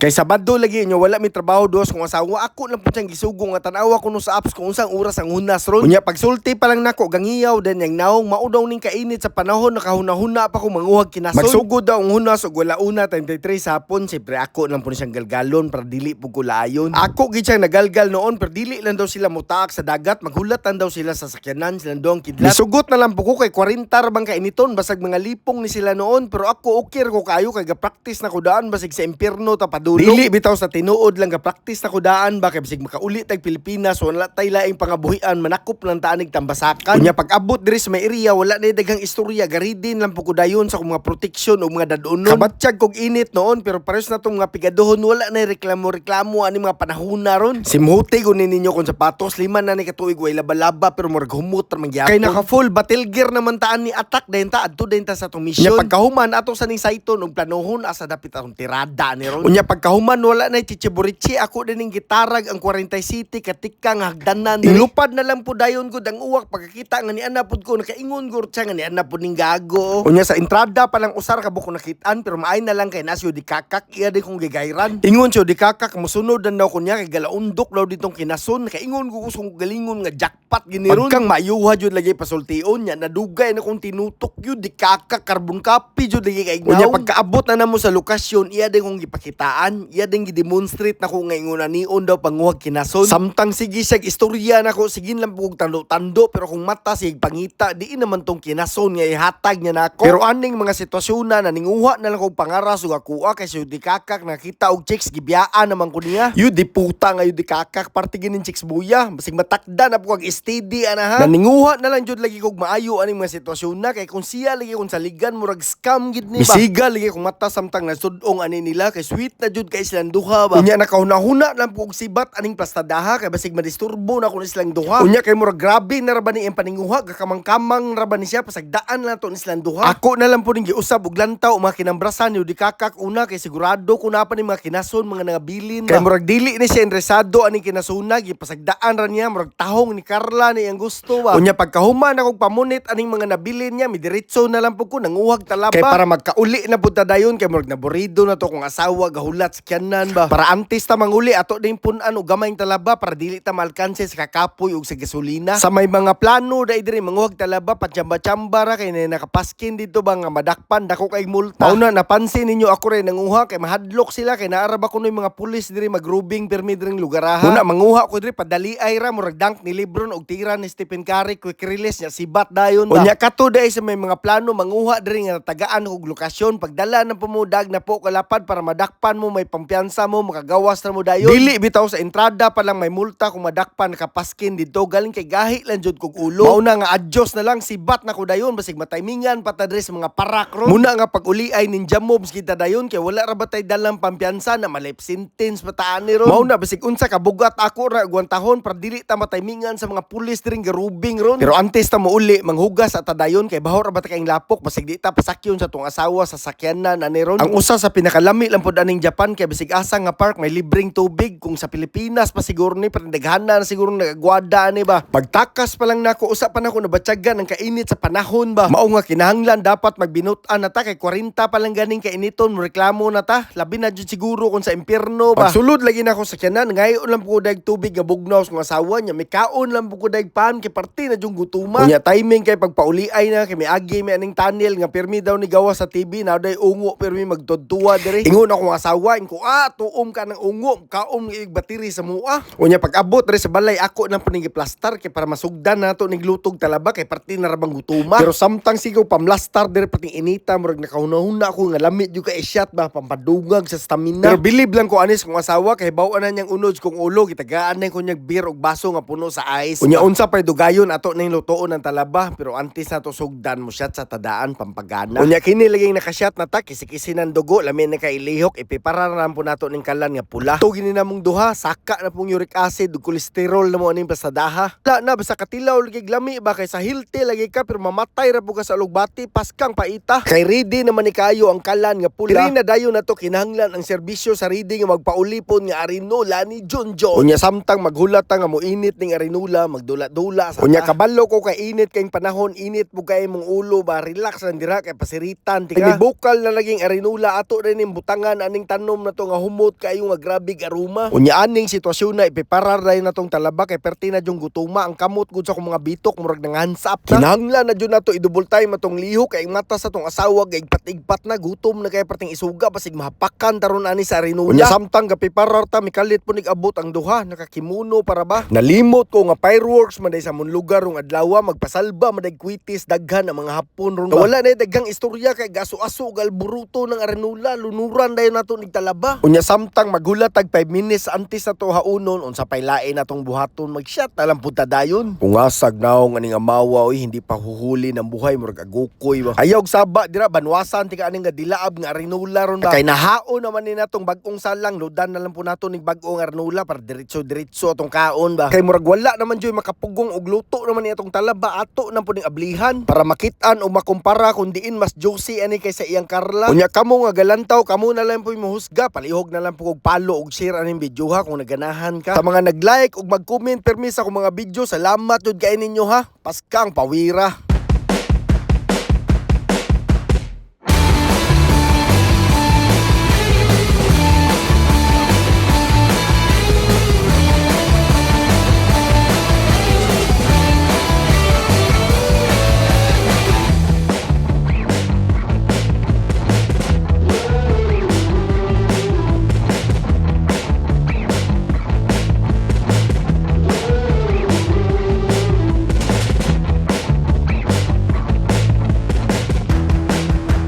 Kay Sabado lagi nyo wala mi trabaho dos kung asawa ako lang pud siyang gisugong nga tan-awa ko no sa apps kung unsang oras ang hunas ron. Unya pagsulti pa lang nako gangiyaw den yang naong maudaw ning kainit sa panahon nakahuna-huna pa ko manguhag kinason. Magsugod daw ang hunas ug wala una 33 sa hapon siyempre ako lang pud siyang galgalon para dili pud ko laayon. Ako gid siyang nagalgal noon pero dili lang daw sila mutaak sa dagat maghulatan daw sila sa sakyanan sila daw ang kidlat. Misugot na lang po ko kay 40 bang kainiton basag mga lipong ni sila noon pero ako okay ko kayo kay ga-practice na ko daan basig sa impierno ta padulong. Dili bitaw sa tinuod lang ga-practice na ko daan ba kay basig makauli tag Pilipinas wala tay laing pangabuhian manakop lang taanig tambasakan. Unya pag abot diri sa may area wala na daghang istorya garidin lang po ko dayon sa mga protection o mga dadunon. Kabatsyag kog init noon pero pares na tong mga pigadohon wala na reklamo ani mga panahon na ron. Simhuti ko ninyo kon sapatos lima na ni katuig way laba-laba pero murag humot ra mangyapon. Kay naka full battle gear naman taan ni attack dayon ta adto dayon ta sa tong mission. Unya pagkahuman ato sa ning Saiton og planohon asa dapit atong tirada ni ron. Unya pagkahuman wala na chichiburichi ako dining gitarag ang 40 City katikang hagdanan. Inlupad na lang po dayon gud ang uwak pagkakita nga ni ana pud ko nakaingon gud siya nga ni ana pud ning gago. Unya sa entrada pa lang usar ka buko nakitaan pero maay na lang kay nasyo di kakak iya di kong gigayran. Ingon siya di kakak musunod daw ko niya kay galaundok daw ditong kinason kaingon ko usong galingon nga jackpot gini ron. Pagkang mayuha jud lagi pasultion nya nadugay na kong tinutok yun di kakak carbon copy jud lagi kay ignaw. Unya pagkaabot na namo sa lokasyon iya di kong gipakitaan iya di gi-demonstrate na ko nga ingon nion daw panguhag kinason. Samtang sige siya istorya na ko sige lang pug tando pero kung mata sig pangita di naman tong kinason nga ihatag niya nako. Pero aning mga sitwasyon na naninguha na lang kog pangaras ug ako kay si di kakak nakita og chicks gibiyaan naman ko niya. Yu di puta nga yu di kakak parte ginin chicks buya basig matakda na po kag steady ana ha. Naninguha na lang jud lagi kog maayo aning mga sitwasyon na kay kung siya lagi kung saligan murag scam gid ni ba. Bisiga lagi kung mata samtang nasudong ani nila kay sweet na jud kay silang duha ba. Unya nakahuna-huna lang po og sibat aning plastadaha kay basig madisturbo na kun silang duha. Unya kay murag grabe na ra ba ni ang paninguha gakamang-kamang ra ba ni siya pasagdaan lang to ni silang duha. Ako na lang po ning giusab og lantaw mga kinambrasan yu di kakak una kay sigurado ko na pa ni mga kinason mga nangabilin ba. Kay murag dili ni siya interesado aning kinasuna gipasagdaan ra niya murag tahong ni Carla ni ang gusto ba. Unya pagkahuman akong pamunit aning mga nabilin niya midiretso na lang po ko nanguhag talaba kay para magkauli na pud ta dayon kay murag naburido na to kung asawa gahulat sa kyanan ba. Para antes ta manguli ato din punan og gamayng talaba para dili ta malkanse sa kakapoy ug sa gasolina. Sa may mga plano dai diri manguhag talaba patsamba-tsamba ra kay nakapaskin dito ba nga madakpan dako kay multa. Mao na napansin ninyo ako rin nanguha kay mahadlok sila kay naara ba kunoy mga pulis diri magrubing permi diring lugaraha. Una manguha ko diri padali ay ra murag dunk ni Lebron og tira ni Stephen Curry quick release nya sibat dayon ba. Unya kato dai sa may mga plano manguha diri nga tagaan og lokasyon pagdala ng pumudag na po kalapad para madakpan mo may pampiyansa mo makagawas na mo dayon. Dili bitaw sa entrada pa lang may multa kung madakpan nakapaskin dito galing kay gahi lang jud kog ulo. Mao na nga adjust na lang sibat na ko dayon basig mataymingan patadre sa mga parak ron. Muna nga pag-uli ay ninja moves kita dayon kay wala ra batay dalang pampiyansa na malip sentence pataan ni ron. Mao na basig unsa ka bugat ako ra guantahon para dili ta mataymingan sa mga pulis diring garubing ron. Pero antes ta mouli manghugas at dayon kay bahor ra batay kay lapok basig di ta pasakyon sa tong asawa sa sakyanan ani ron. Ang usa sa pinakalami lang pud aning Japan kay basig asa nga park may libreng tubig kung sa Pilipinas pa siguro ni prendeghana na siguro nagagwada ni ba. Pagtakas pa lang nako usa pa nako nabatyagan ang kainit sa panahon ba. Mao nga kinahanglan dapat magbinutan na ta kay 40 pa lang ganing kainiton mo reklamo na ta labi na jud siguro kung sa impierno ba. Pagsulod lagi nako sa kyanan ngayon lang po ko dag tubig nga bugnaw sa asawa niya may kaon lang po ko dag pan kay parte na jung gutuma. Unya timing kay pagpauli ay na kay may agi may aning tunnel nga permi daw ni gawa sa TV na day ungo permi magtudtuwa diri. Ingon ako nga asawa inko tuom ka ng ungo kaom ig bateri sa mua. Unya pag-abot diri sa balay ako nang puning giplastar kay para masugdan nato ning lutog talaba kay parte na ra bang gutuma. Pero samtang sigaw pamlastar diri pating inita murag nakahuna-huna ako nga lamit jud ka shot ba pampadungag sa stamina. Pero bilib lang ko anis kong asawa kay baw-an na niyang unod kong ulo gitagaan na kunyag beer og baso nga puno sa ice. Unya unsa pay dugayon ato ning lutoon ng talaba pero antes nato sugdan mo shot sa tadaan pampagana. Unya kini laging nakashot na ta kisi-kisi ng dugo lamin na kay ilihok ipipararan po nato ning kalan nga pula. To gini namong duha saka na pong uric acid ug kolesterol na mo aning pasadaha. La na basta katilaw lagi lami ba kay sa healthy lagi ka pero mamatay ra po ka sa lugbati paskang paita. Kay ready naman ni kayo ang kalan nga pula. Diri na dayon nato kinahanglan ang serbisyo sa ready nga magpaulipon nga arinola ni Junjo. Unya samtang maghulat nga mo init ning arinola magdula-dula sa. Unya kabalo ko kay init kay panahon init po kay mong ulo ba relax lang dira kay pasiritan tika. Bukal na laging arinola ato rin ning butangan aning tanom tanom na to nga humot kayo nga grabe ka aroma. Unya aning sitwasyon na ipiparar na natong talaba kay perti na jung gutuma ang kamot gud sa akong mga bitok murag nanghansap na. Kinahanglan na jud nato idubol time atong liho kay mata sa tong asawa kay igpat-igpat na gutom na kay perting isuga basig mahapakan taron ani sa Arinula. Unya samtang gapiparar ta mikalit po nig-abot ang duha nakakimuno para ba. Nalimot ko nga fireworks maday sa mon lugar rong adlaw magpasalba maday kwitis daghan ang mga hapon ron ba. Wala na daghang istorya kay gaso-aso galburuto ng Arinula lunuran dayon nato nigtalaba. Unya samtang magulat tag 5 minutes antes na to haunon unsa pay lain natong buhaton mag-shot alam punta dayon. Kung asag naong aning amawa oy hindi pa huhuli ng buhay murag agukoy ba. Ayaw saba dira banwasan tika aning dilaab nga Arinula ron ba. Kay nahaon naman ni natong bag-ong salang lodan na lang po nato ning bag-ong Arinula para diretso atong kaon ba. Kay murag wala naman joy makapugong og luto naman ni atong talaba ato na po ning ablihan para makit-an o makumpara kung diin mas juicy ani kaysa iyang Carla. Unya kamo nga galantaw kamo na lang po mohusga palihog na lang po og palo og share aning video ha kung naganahan ka. Sa mga nag-like ug mag-comment permis sa akong mga video salamat jud kay ninyo ha. Paskang pawira.